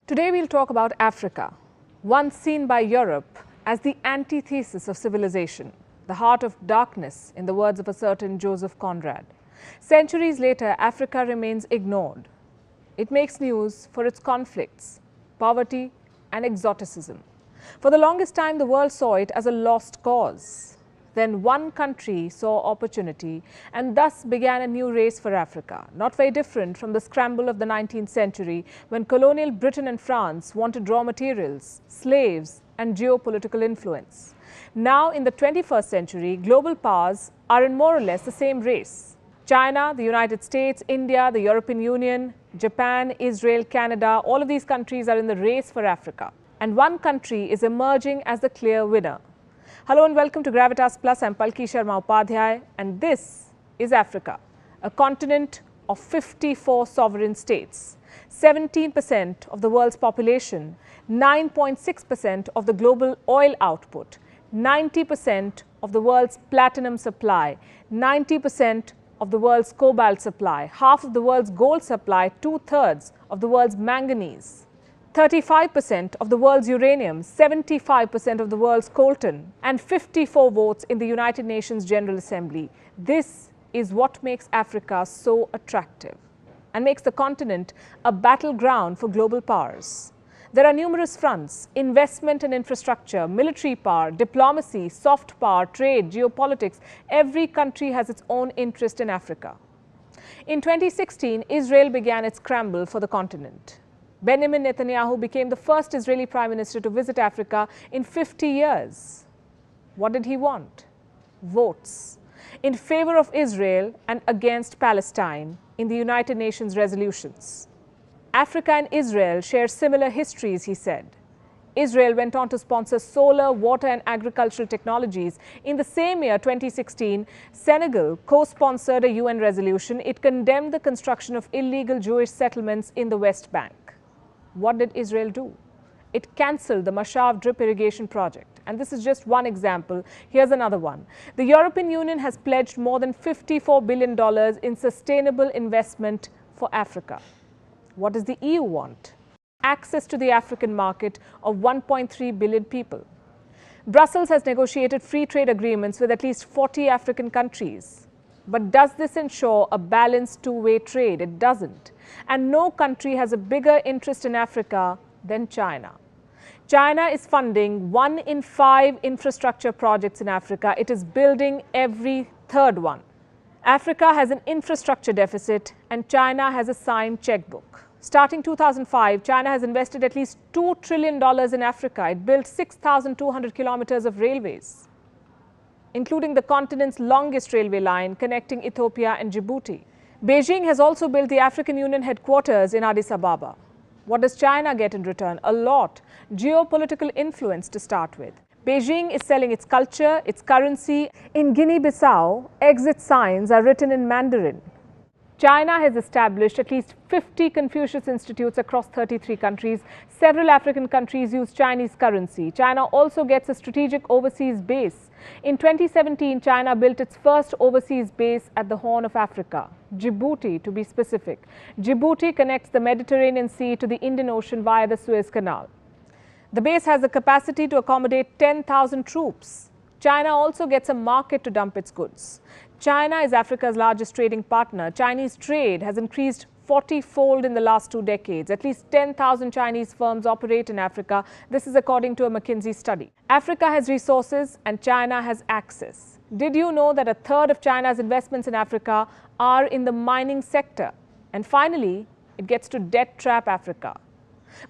Today we'll talk about Africa, once seen by Europe as the antithesis of civilization, the heart of darkness, in the words of a certain Joseph Conrad. Centuries later, Africa remains ignored. It makes news for its conflicts, poverty and exoticism. For the longest time, the world saw it as a lost cause. Then one country saw opportunity and thus began a new race for Africa, not very different from the scramble of the 19th century when colonial Britain and France wanted raw materials, slaves and geopolitical influence. Now in the 21st century, global powers are in more or less the same race. China, the United States, India, the European Union, Japan, Israel, Canada, all of these countries are in the race for Africa. And one country is emerging as the clear winner. Hello and welcome to Gravitas Plus. I'm Palki Sharma Upadhyay and this is Africa, a continent of 54 sovereign states, 17% of the world's population, 9.6% of the global oil output, 90% of the world's platinum supply, 90% of the world's cobalt supply, half of the world's gold supply, two-thirds of the world's manganese, 35% of the world's uranium, 75% of the world's coltan, and 54 votes in the United Nations General Assembly. This is what makes Africa so attractive and makes the continent a battleground for global powers. There are numerous fronts: investment and infrastructure, military power, diplomacy, soft power, trade, geopolitics. Every country has its own interest in Africa. In 2016, Israel began its scramble for the continent. Benjamin Netanyahu became the first Israeli Prime Minister to visit Africa in 50 years. What did he want? Votes in favor of Israel and against Palestine in the United Nations resolutions. Africa and Israel share similar histories, he said. Israel went on to sponsor solar, water and agricultural technologies. In the same year, 2016, Senegal co-sponsored a UN resolution. It condemned the construction of illegal Jewish settlements in the West Bank. What did Israel do? It cancelled the Mashav drip irrigation project. And this is just one example. Here's another one. The European Union has pledged more than $54 billion in sustainable investment for Africa. What does the EU want? Access to the African market of 1.3 billion people. Brussels has negotiated free trade agreements with at least 40 African countries. But does this ensure a balanced two-way trade? It doesn't. And no country has a bigger interest in Africa than China. China is funding 1 in 5 infrastructure projects in Africa. It is building every third one. Africa has an infrastructure deficit and China has a signed checkbook. Starting 2005, China has invested at least $2 trillion in Africa. It built 6,200 kilometers of railways, including the continent's longest railway line connecting Ethiopia and Djibouti. Beijing has also built the African Union headquarters in Addis Ababa. What does China get in return? A lot. Geopolitical influence to start with. Beijing is selling its culture, its currency. In Guinea-Bissau, exit signs are written in Mandarin. China has established at least 50 Confucius Institutes across 33 countries. Several African countries use Chinese currency. China also gets a strategic overseas base. In 2017, China built its first overseas base at the Horn of Africa, Djibouti to be specific. Djibouti connects the Mediterranean Sea to the Indian Ocean via the Suez Canal. The base has the capacity to accommodate 10,000 troops. China also gets a market to dump its goods. China is Africa's largest trading partner. Chinese trade has increased 40-fold in the last 2 decades. At least 10,000 Chinese firms operate in Africa. This is according to a McKinsey study. Africa has resources and China has access. Did you know that a third of China's investments in Africa are in the mining sector? And finally, it gets to debt trap Africa.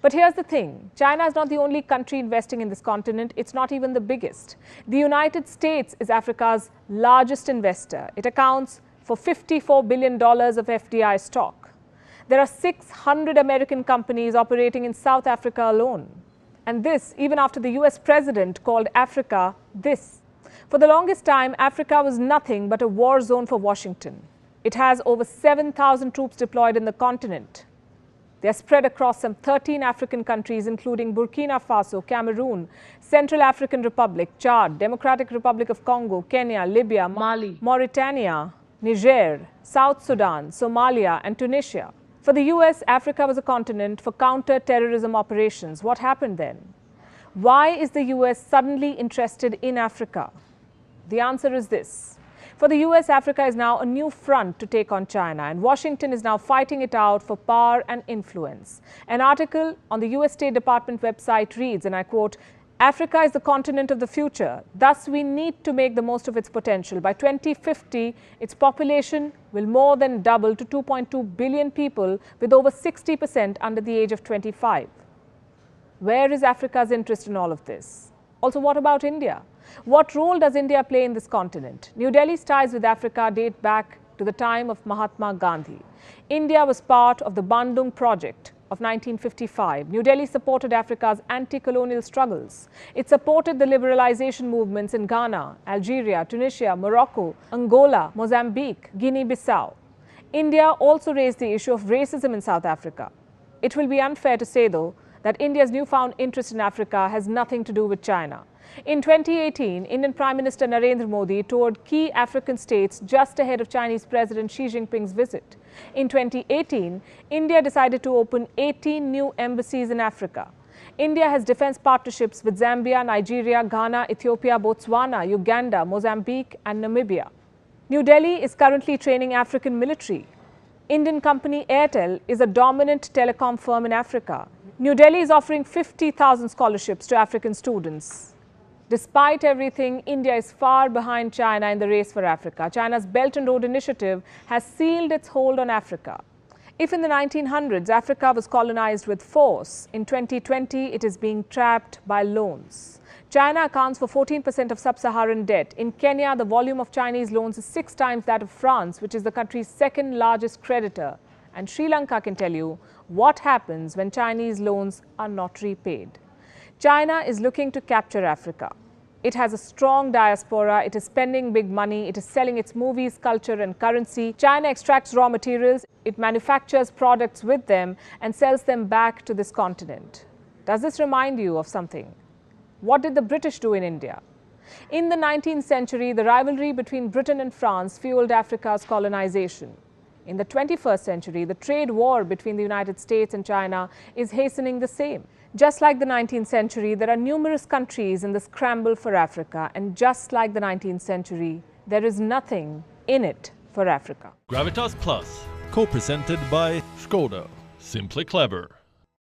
But here's the thing, China is not the only country investing in this continent. It's not even the biggest. The United States is Africa's largest investor. It accounts for $54 billion of FDI stock. There are 600 American companies operating in South Africa alone. And this, even after the US president called Africa this. For the longest time, Africa was nothing but a war zone for Washington. It has over 7,000 troops deployed in the continent. They are spread across some 13 African countries, including Burkina Faso, Cameroon, Central African Republic, Chad, Democratic Republic of Congo, Kenya, Libya, Mali, Mauritania, Niger, South Sudan, Somalia, and Tunisia. For the US, Africa was a continent for counter-terrorism operations. What happened then? Why is the US suddenly interested in Africa? The answer is this. For the US, Africa is now a new front to take on China, and Washington is now fighting it out for power and influence. An article on the US State Department website reads, and I quote, "Africa is the continent of the future. Thus, we need to make the most of its potential. By 2050, its population will more than double to 2.2 billion people, with over 60% under the age of 25. Where is Africa's interest in all of this? Also, what about India? What role does India play in this continent? New Delhi's ties with Africa date back to the time of Mahatma Gandhi. India was part of the Bandung Project of 1955. New Delhi supported Africa's anti-colonial struggles. It supported the liberalization movements in Ghana, Algeria, Tunisia, Morocco, Angola, Mozambique, Guinea-Bissau. India also raised the issue of racism in South Africa. It will be unfair to say, though, that India's newfound interest in Africa has nothing to do with China. In 2018, Indian Prime Minister Narendra Modi toured key African states just ahead of Chinese President Xi Jinping's visit. In 2018, India decided to open 18 new embassies in Africa. India has defense partnerships with Zambia, Nigeria, Ghana, Ethiopia, Botswana, Uganda, Mozambique, and Namibia. New Delhi is currently training African military. Indian company Airtel is a dominant telecom firm in Africa. New Delhi is offering 50,000 scholarships to African students. Despite everything, India is far behind China in the race for Africa. China's Belt and Road Initiative has sealed its hold on Africa. If in the 1900s Africa was colonized with force, in 2020 it is being trapped by loans. China accounts for 14% of sub-Saharan debt. In Kenya, the volume of Chinese loans is 6 times that of France, which is the country's second largest creditor. And Sri Lanka can tell you what happens when Chinese loans are not repaid. China is looking to capture Africa. It has a strong diaspora, it is spending big money, it is selling its movies, culture and currency. China extracts raw materials, it manufactures products with them and sells them back to this continent. Does this remind you of something? What did the British do in India? In the 19th century, the rivalry between Britain and France fueled Africa's colonization. In the 21st century, the trade war between the United States and China is hastening the same. Just like the 19th century, there are numerous countries in the scramble for Africa, and just like the 19th century, there is nothing in it for Africa. Gravitas Plus, co-presented by Skoda. Simply clever.